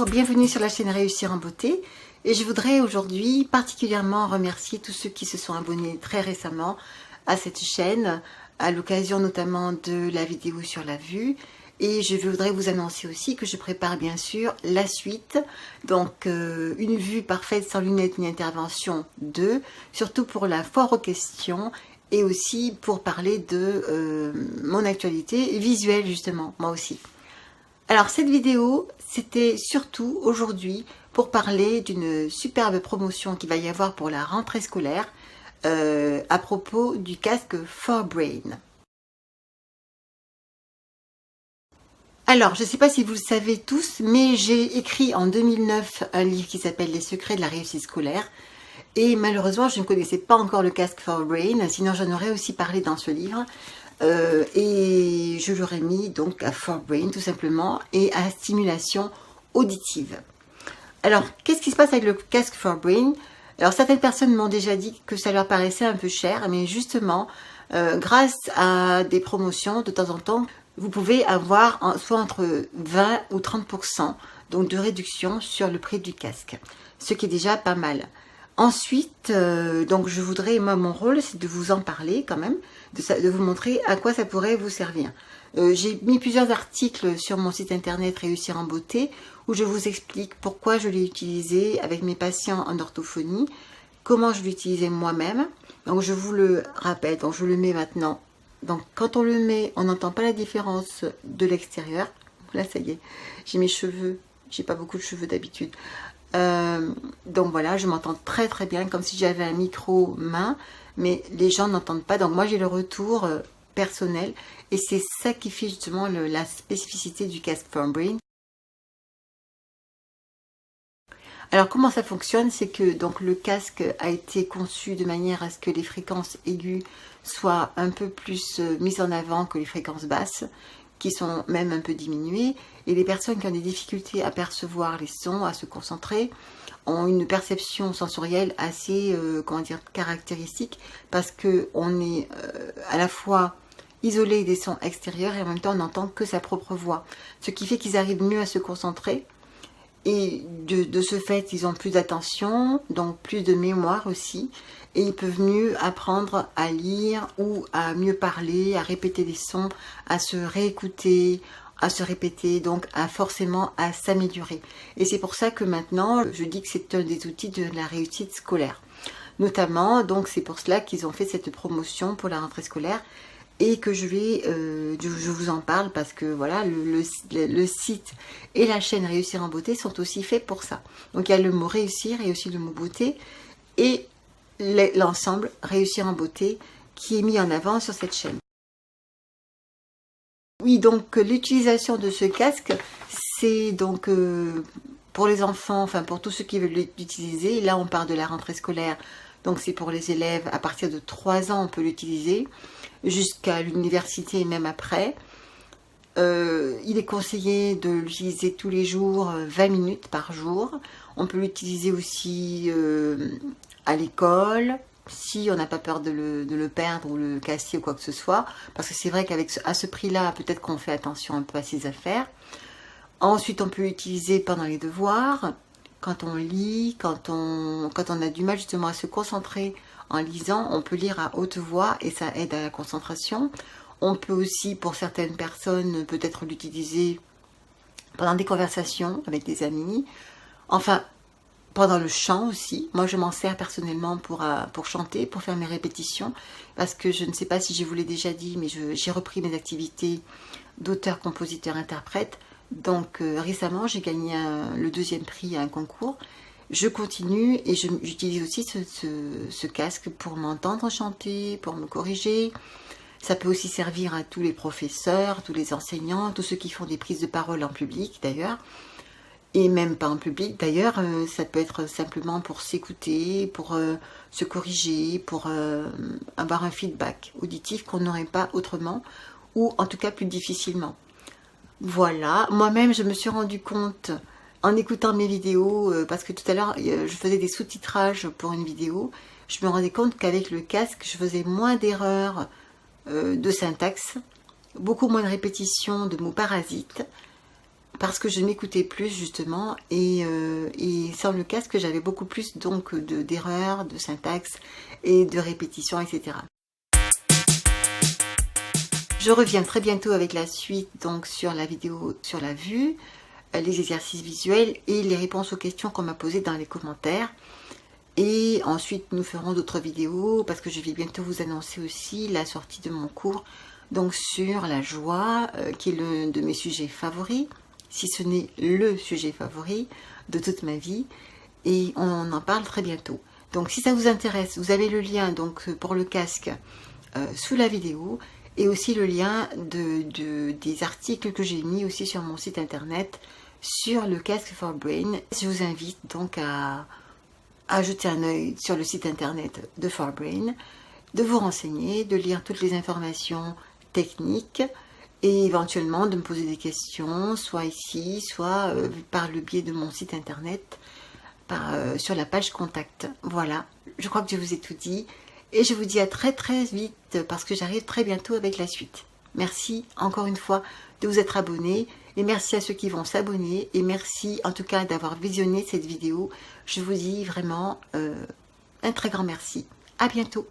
Bonjour, bienvenue sur la chaîne Réussir en beauté et je voudrais aujourd'hui particulièrement remercier tous ceux qui se sont abonnés très récemment à cette chaîne à l'occasion notamment de la vidéo sur la vue, et je voudrais vous annoncer aussi que je prépare bien sûr la suite, donc une vue parfaite sans lunettes ni intervention 2, surtout pour la foire aux questions et aussi pour parler de mon actualité visuelle justement, moi aussi. Alors cette vidéo, c'était surtout aujourd'hui pour parler d'une superbe promotion qu'il va y avoir pour la rentrée scolaire à propos du casque 4Brain. Alors, je ne sais pas si vous le savez tous, mais j'ai écrit en 2009 un livre qui s'appelle Les secrets de la réussite scolaire. Et malheureusement, je ne connaissais pas encore le casque 4Brain, sinon j'en aurais aussi parlé dans ce livre. Et je l'aurais mis donc à 4Brain tout simplement et à stimulation auditive. Alors, qu'est-ce qui se passe avec le casque 4Brain? Alors, certaines personnes m'ont déjà dit que ça leur paraissait un peu cher, mais justement, grâce à des promotions de temps en temps, vous pouvez avoir soit entre 20 ou 30% donc de réduction sur le prix du casque, ce qui est déjà pas mal. Ensuite, donc je voudrais, moi mon rôle c'est de vous en parler quand même, de vous montrer à quoi ça pourrait vous servir. J'ai mis plusieurs articles sur mon site internet Réussir en beauté où je vous explique pourquoi je l'ai utilisé avec mes patients en orthophonie, comment je l'utilisais moi-même. Donc je vous le rappelle, donc je le mets maintenant. Donc quand on le met, on n'entend pas la différence de l'extérieur. Là ça y est, j'ai mes cheveux, j'ai pas beaucoup de cheveux d'habitude. Donc voilà, je m'entends très très bien, comme si j'avais un micro main, mais les gens n'entendent pas. Donc moi j'ai le retour personnel et c'est ça qui fait justement la spécificité du casque 4Brain. Alors comment ça fonctionne? C'est que donc le casque a été conçu de manière à ce que les fréquences aiguës soient un peu plus mises en avant que les fréquences basses, qui sont même un peu diminuées, et les personnes qui ont des difficultés à percevoir les sons, à se concentrer, ont une perception sensorielle assez comment dire, caractéristique, parce que on est à la fois isolé des sons extérieurs et en même temps on n'entend que sa propre voix, ce qui fait qu'ils arrivent mieux à se concentrer. Et de ce fait, ils ont plus d'attention, donc plus de mémoire aussi, et ils peuvent mieux apprendre à lire ou à mieux parler, à répéter des sons, à se réécouter, à se répéter, donc forcément à s'améliorer. Et c'est pour ça que maintenant, je dis que c'est un des outils de la réussite scolaire. Notamment, donc c'est pour cela qu'ils ont fait cette promotion pour la rentrée scolaire, et que je vous en parle parce que voilà, le site et la chaîne Réussir en beauté sont aussi faits pour ça. Donc il y a le mot réussir et aussi le mot beauté et l'ensemble Réussir en beauté qui est mis en avant sur cette chaîne. Oui, donc l'utilisation de ce casque, c'est donc pour les enfants, enfin pour tous ceux qui veulent l'utiliser. Là on parle de la rentrée scolaire, donc c'est pour les élèves à partir de 3 ans on peut l'utiliser, jusqu'à l'université et même après. Il est conseillé de l'utiliser tous les jours, 20 minutes par jour. On peut l'utiliser aussi à l'école, si on n'a pas peur de le perdre ou le casser ou quoi que ce soit. Parce que c'est vrai qu'à ce prix-là, peut-être qu'on fait attention un peu à ses affaires. Ensuite, on peut l'utiliser pendant les devoirs, quand on lit, quand on a du mal justement à se concentrer en lisant, on peut lire à haute voix et ça aide à la concentration. On peut aussi, pour certaines personnes, peut-être l'utiliser pendant des conversations avec des amis. Enfin, pendant le chant aussi. Moi, je m'en sers personnellement pour chanter, pour faire mes répétitions. Parce que je ne sais pas si je vous l'ai déjà dit, mais j'ai repris mes activités d'auteur, compositeur, interprète. Donc récemment, j'ai gagné le 2e prix à un concours. Je continue et j'utilise aussi ce casque pour m'entendre chanter, pour me corriger. Ça peut aussi servir à tous les professeurs, tous les enseignants, tous ceux qui font des prises de parole en public d'ailleurs. Et même pas en public d'ailleurs, ça peut être simplement pour s'écouter, pour se corriger, pour avoir un feedback auditif qu'on n'aurait pas autrement, ou en tout cas plus difficilement. Voilà, moi-même je me suis rendu compte en écoutant mes vidéos, parce que tout à l'heure je faisais des sous-titrages pour une vidéo, je me rendais compte qu'avec le casque je faisais moins d'erreurs de syntaxe, beaucoup moins de répétitions de mots parasites, parce que je m'écoutais plus justement, et sans le casque j'avais beaucoup plus donc d'erreurs, de syntaxe et de répétitions, etc. Je reviens très bientôt avec la suite donc sur la vidéo sur la vue, les exercices visuels et les réponses aux questions qu'on m'a posées dans les commentaires. Et ensuite nous ferons d'autres vidéos parce que je vais bientôt vous annoncer aussi la sortie de mon cours donc sur la joie, qui est l'un de mes sujets favoris, si ce n'est le sujet favori de toute ma vie, et on en parle très bientôt. Donc si ça vous intéresse, vous avez le lien donc pour le casque sous la vidéo, et aussi le lien des articles que j'ai mis aussi sur mon site internet sur le casque For Brain. Je vous invite donc à jeter un œil sur le site internet de For Brain, de vous renseigner, de lire toutes les informations techniques et éventuellement de me poser des questions, soit ici, soit par le biais de mon site internet, sur la page contact. Voilà, je crois que je vous ai tout dit et je vous dis à très très vite parce que j'arrive très bientôt avec la suite. Merci encore une fois de vous être abonné et merci à ceux qui vont s'abonner et merci en tout cas d'avoir visionné cette vidéo. Je vous dis vraiment un très grand merci. À bientôt.